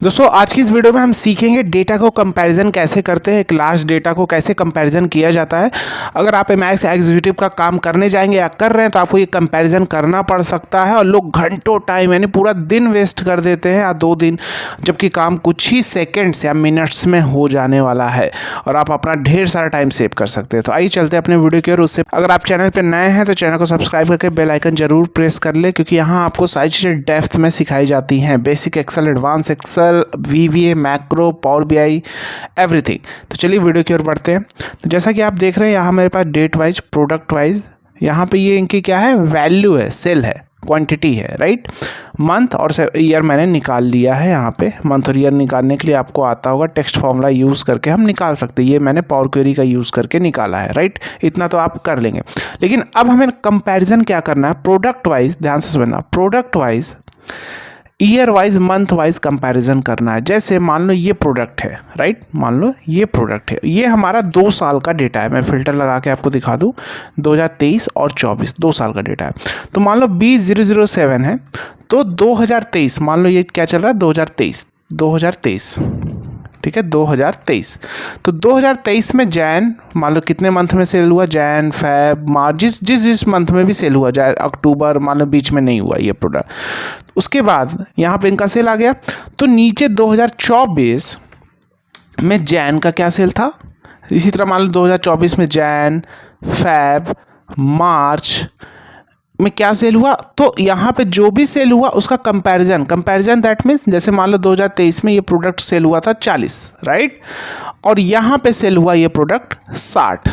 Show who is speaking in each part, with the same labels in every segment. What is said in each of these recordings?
Speaker 1: दोस्तों आज की इस वीडियो में हम सीखेंगे डेटा को कंपैरिजन कैसे करते हैं, एक लार्ज डेटा को कैसे कंपैरिजन किया जाता है। अगर आप एमएक्स एग्जीक्यूटिव का काम करने जाएंगे या कर रहे हैं तो आपको ये कंपैरिजन करना पड़ सकता है और लोग घंटों टाइम यानी पूरा दिन वेस्ट कर देते हैं या 2 दिन, जबकि काम कुछ ही सेकेंड्स या मिनट्स में हो जाने वाला है और आप अपना ढेर सारा टाइम सेव कर सकते हैं। तो आइए चलते हैं अपने वीडियो की ओर। उससे अगर आप चैनल पर नए हैं तो चैनल को सब्सक्राइब करके बेल आइकन जरूर प्रेस कर ले, क्योंकि यहाँ आपको सारी चीज़ें डेप्थ में सिखाई जाती हैं। Basic Excel, advance Excel, VBA, macro, power BI, everything. तो चलिए वीडियो की ओर बढ़ते हैं। तो जैसा कि आप देख रहे हैं यहाँ मेरे पास डेट वाइज, प्रोडक्ट वाइज, यहाँ पे ये इनकी क्या है, वैल्यू है, सेल है, क्वांटिटी है, राइट। मंथ और ईयर मैंने निकाल लिया है। यहाँ पे मंथ और ईयर निकालने के लिए आपको आता होगा टेक्स्ट फॉर्मूला यूज़ करके हम निकाल सकते हैं। ये मैंने पावर क्वेरी का यूज़ करके निकाला है, राइट। इतना तो आप कर लेंगे, लेकिन अब हमें कंपैरिजन क्या करना है, प्रोडक्ट वाइज। ध्यान से समझना, product wise, year wise, month wise comparison करना है। जैसे मान लो ये प्रोडक्ट है, राइट, मान लो ये प्रोडक्ट है, ये हमारा 2 साल का डेटा है। मैं फिल्टर लगा के आपको दिखा दूं, 2023 और 24 2 साल का डेटा है। तो मान लो 2007 है, तो 2023 मान लो, ये क्या चल रहा है, 2023, ठीक है, 2023। तो 2023 में जैन, मान लो कितने मंथ में सेल हुआ, जैन, फेब, मार्च, जिस मंथ में भी सेल हुआ, जाए अक्टूबर मान लो बीच में नहीं हुआ ये प्रोडक्ट। उसके बाद यहाँ पे इनका सेल आ गया। तो नीचे 2024 में जैन का क्या सेल था, इसी तरह मान लो 2024 में जैन, फेब, मार्च में क्या सेल हुआ। तो यहाँ पे जो भी सेल हुआ उसका कंपैरिजन दैट मीन्स, जैसे मान लो 2023 में ये प्रोडक्ट सेल हुआ था 40, राइट, और यहाँ पे सेल हुआ ये प्रोडक्ट 60।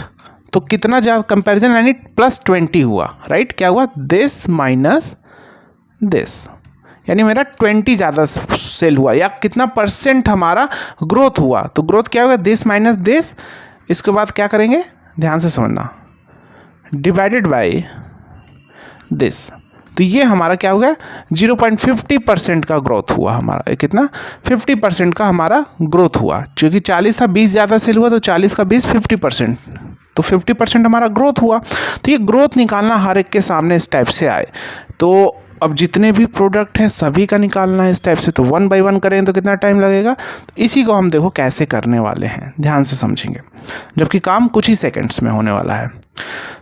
Speaker 1: तो कितना ज़्यादा कंपैरिजन, यानी +20 हुआ, राइट। क्या हुआ, दिस माइनस दिस, यानी मेरा 20 ज़्यादा सेल हुआ, या कितना परसेंट हमारा ग्रोथ हुआ। तो ग्रोथ क्या होगा, दिस माइनस दिस। इसके बाद क्या करेंगे, ध्यान से समझना, डिवाइडेड बाई दिस। तो ये हमारा क्या हो गया, 0.50% का ग्रोथ हुआ हमारा। कितना, 50% का हमारा ग्रोथ हुआ, क्योंकि 40 था, 20 ज़्यादा सेल हुआ, तो 40 का 20 50%, तो 50% हमारा ग्रोथ हुआ। तो ये ग्रोथ निकालना हर एक के सामने इस टाइप से आए। तो अब जितने भी प्रोडक्ट हैं सभी का निकालना है इस टाइप से। तो 1 बाय 1 करें तो कितना टाइम लगेगा। तो इसी को हम देखो कैसे करने वाले हैं, ध्यान से समझेंगे, जबकि काम कुछ ही सेकंड्स में होने वाला है।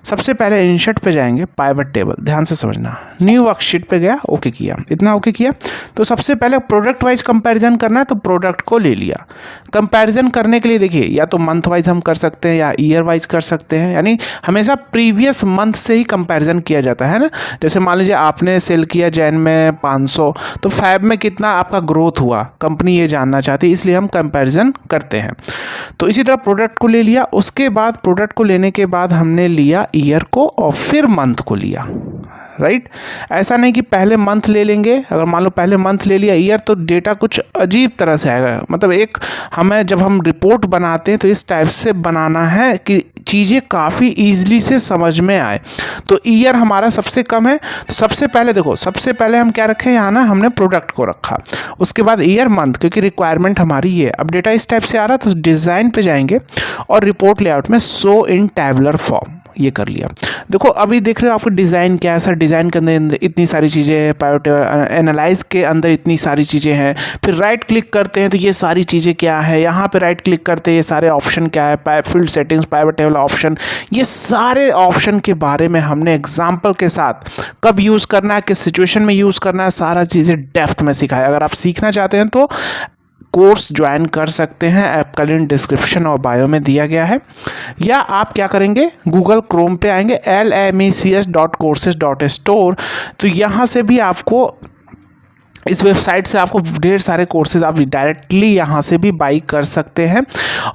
Speaker 1: सबसे पहले इंसर्ट पे जाएंगे, पाइवट टेबल, ध्यान से समझना, न्यू वर्कशीट पे गया, ओके किया, इतना ओके किया। तो सबसे पहले प्रोडक्ट वाइज कंपैरिजन करना है, तो प्रोडक्ट को ले लिया। कंपैरिजन करने के लिए देखिए, या तो मंथ वाइज हम कर सकते हैं या ईयर वाइज कर सकते हैं, यानी हमेशा प्रीवियस मंथ से ही कंपैरिजन किया जाता है ना। जैसे मान लीजिए आपने सेल किया जैन में 500, तो फैब में कितना आपका ग्रोथ हुआ, कंपनी ये जानना चाहती है, इसलिए हम कंपैरिजन करते हैं। तो इसी तरह प्रोडक्ट को ले लिया। उसके बाद प्रोडक्ट को लेने के बाद हमने लिया ईयर को और फिर मंथ को लिया, राइट। ऐसा नहीं कि पहले मंथ ले लेंगे, अगर मान लो पहले मंथ ले लिया ईयर, तो डेटा कुछ अजीब तरह से आएगा। मतलब एक हमें जब हम रिपोर्ट बनाते हैं तो इस टाइप से बनाना है कि चीज़ें काफ़ी ईजिली से समझ में आए। तो ईयर हमारा सबसे कम है, तो सबसे पहले देखो, सबसे पहले हम क्या रखें यहाँ ना, हमने प्रोडक्ट को रखा, उसके बाद ईयर, मंथ, क्योंकि रिक्वायरमेंट हमारी ये। अब डेटा इस टाइप से आ रहा, तो डिज़ाइन पे जाएंगे और रिपोर्ट लेआउट में शो इन टैबुलर फॉर्म, ये कर लिया। देखो अभी देख रहे हो आपको डिज़ाइन क्या है सर, डिज़ाइन के अंदर इतनी सारी चीज़ें हैं, पाइवट एनालाइज के अंदर इतनी सारी चीज़ें हैं। फिर राइट क्लिक करते हैं तो ये सारी चीज़ें क्या है, यहाँ पे राइट क्लिक करते हैं, ये सारे ऑप्शन क्या है, field settings, pivot table option, ये सारे ऑप्शन के बारे में हमने एग्जाम्पल के साथ कब यूज़ करना है, किस सिचुएशन में यूज़ करना है, सारा चीज़ें डेप्थ में सिखाया। अगर आप सीखना चाहते हैं तो कोर्स ज्वाइन कर सकते हैं, ऐप का लिंक डिस्क्रिप्शन और बायो में दिया गया है। या आप क्या करेंगे, गूगल क्रोम पे आएंगे, LMECS.courses.store, तो यहाँ से भी आपको, इस वेबसाइट से आपको ढेर सारे कोर्सेज आप डायरेक्टली यहाँ से भी बाई कर सकते हैं।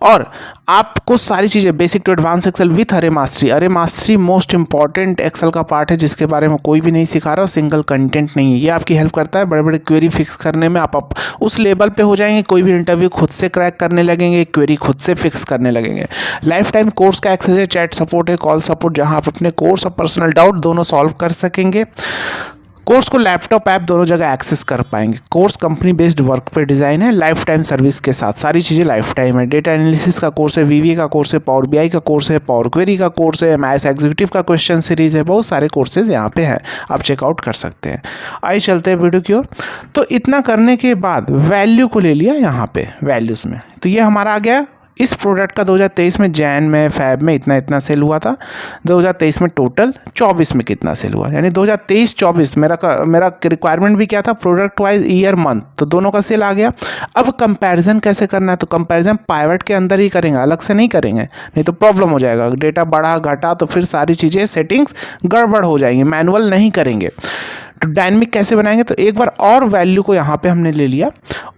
Speaker 1: और आपको सारी चीज़ें basic to advance Excel with अरे मास्टरी मोस्ट इंपॉर्टेंट एक्सेल का पार्ट है, जिसके बारे में कोई भी नहीं सिखा रहा और सिंगल कंटेंट नहीं है। ये आपकी हेल्प करता है बड़े बड़े क्वेरी फिक्स करने में। आप उस लेवल पे हो जाएंगे, कोई भी इंटरव्यू खुद से क्रैक करने लगेंगे, क्वेरी खुद से फिक्स करने लगेंगे। लाइफ टाइम कोर्स का एक्सेस है, चैट सपोर्ट है, कॉल सपोर्ट, जहाँ आप अपने कोर्स और पर्सनल डाउट दोनों सॉल्व कर सकेंगे। कोर्स को लैपटॉप ऐप दोनों जगह एक्सेस कर पाएंगे। कोर्स कंपनी बेस्ड वर्क पे डिज़ाइन है, लाइफ टाइम सर्विस के साथ, सारी चीज़ें लाइफ टाइम है। डेटा एनालिसिस का कोर्स है, वीवीए का कोर्स है, पावर बीआई का कोर्स है, पावर क्वेरी का कोर्स है, एमआईएस एग्जीक्यूटिव का क्वेश्चन सीरीज है, बहुत सारे कोर्सेज यहाँ पे हैं, आप चेकआउट कर सकते हैं। आइए चलते हैं वीडियो की ओर। तो इतना करने के बाद वैल्यू को ले लिया यहाँ पे वैल्यूज़ में, तो ये हमारा आ गया इस प्रोडक्ट का 2023 में जैन में फैब में इतना सेल हुआ था, 2023 में टोटल 24 में कितना सेल हुआ, यानी 2023-24 मेरा रिक्वायरमेंट भी क्या था, प्रोडक्ट वाइज ईयर मंथ, तो दोनों का सेल आ गया। अब कंपैरिजन कैसे करना है, तो कंपैरिजन पाइवट के अंदर ही करेंगे, अलग से नहीं करेंगे, नहीं तो प्रॉब्लम हो जाएगा, डेटा बढ़ा घटा तो फिर सारी चीज़ें सेटिंग्स गड़बड़ हो जाएंगी, मैनुअल नहीं करेंगे। तो डायनेमिक कैसे बनाएंगे, तो एक बार और वैल्यू को यहाँ पे हमने ले लिया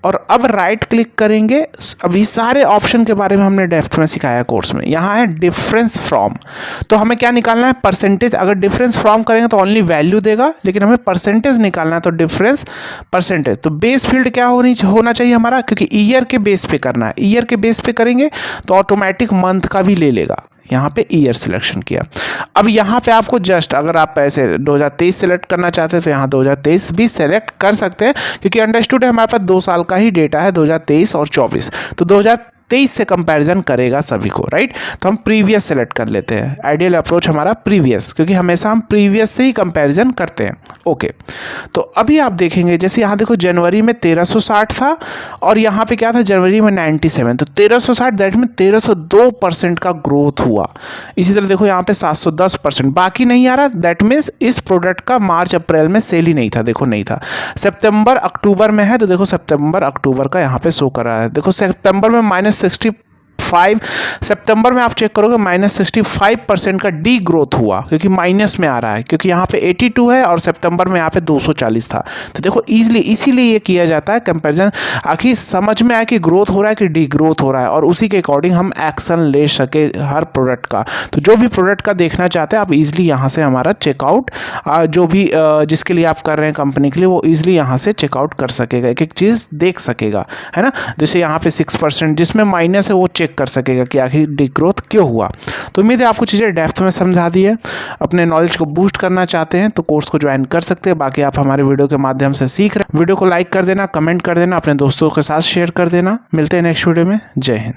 Speaker 1: और अब राइट क्लिक करेंगे। अभी सारे ऑप्शन के बारे में हमने डेप्थ में सिखाया कोर्स में। यहाँ है डिफरेंस फ्रॉम, तो हमें क्या निकालना है, परसेंटेज। अगर डिफरेंस फ्रॉम करेंगे तो ओनली वैल्यू देगा, लेकिन हमें परसेंटेज निकालना है, तो डिफरेंस परसेंटेज। तो बेस फील्ड क्या होना चाहिए हमारा, क्योंकि ईयर के बेस पे करना है, ईयर के बेस पे करेंगे तो ऑटोमेटिक मंथ का भी ले लेगा। यहाँ पे ईयर सिलेक्शन किया। अब यहाँ पे आपको जस्ट अगर आप ऐसे 2023 सेलेक्ट करना चाहते हैं तो यहाँ 2023 भी सेलेक्ट कर सकते हैं, क्योंकि अंडरस्टूड है हमारे पास 2 साल का ही डेटा है, 2023 और 24, तो 2023 से कंपैरिजन करेगा सभी को, राइट। तो हम प्रीवियस सेलेक्ट कर लेते हैं, आइडियल अप्रोच हमारा प्रीवियस, क्योंकि हमेशा हम प्रीवियस से ही कंपैरिजन करते हैं। ओके, तो अभी आप देखेंगे जैसे यहाँ देखो जनवरी में 1360 था और यहाँ पे क्या था जनवरी में 97, तो 1360 दैट में 1302% का ग्रोथ हुआ। इसी तरह देखो यहाँ पे 710%, बाकी नहीं आ रहा, दैट मीन्स इस प्रोडक्ट का मार्च अप्रैल में सेल ही नहीं था, देखो नहीं था। सितंबर अक्टूबर में है, तो देखो सितंबर अक्टूबर का यहाँ पे शो कर रहा है, देखो सितंबर में -65, सितंबर में आप चेक करोगे -65% का डी ग्रोथ हुआ, क्योंकि माइनस में आ रहा है, क्योंकि यहाँ पे 82 है और सितंबर में यहाँ पे 240 था। तो देखो इसीलिए ये किया जाता है कंपैरिजन, आखिर समझ में आए कि ग्रोथ हो रहा है कि डी ग्रोथ हो रहा है, और उसी के अकॉर्डिंग हम एक्शन ले सके हर प्रोडक्ट का। तो जो भी प्रोडक्ट का देखना चाहते हैं आप इजिली यहाँ से हमारा चेकआउट, जो भी जिसके लिए आप कर रहे हैं कंपनी के लिए, वो इजिली यहाँ से चेकआउट कर सकेगा, एक एक चीज़ देख सकेगा, है ना। जैसे यहाँ पे 6% जिसमें माइनस है वो चेक कर सकेगा कि आखिर डिग्रोथ क्यों हुआ। तो उम्मीद है आपको चीज़ें डेप्थ में समझा दी है। अपने नॉलेज को बूस्ट करना चाहते हैं तो कोर्स को ज्वाइन कर सकते हैं, बाकी आप हमारे वीडियो के माध्यम से सीख रहे हैं। वीडियो को लाइक कर देना, कमेंट कर देना, अपने दोस्तों के साथ शेयर कर देना। मिलते हैं नेक्स्ट वीडियो में। जय हिंद।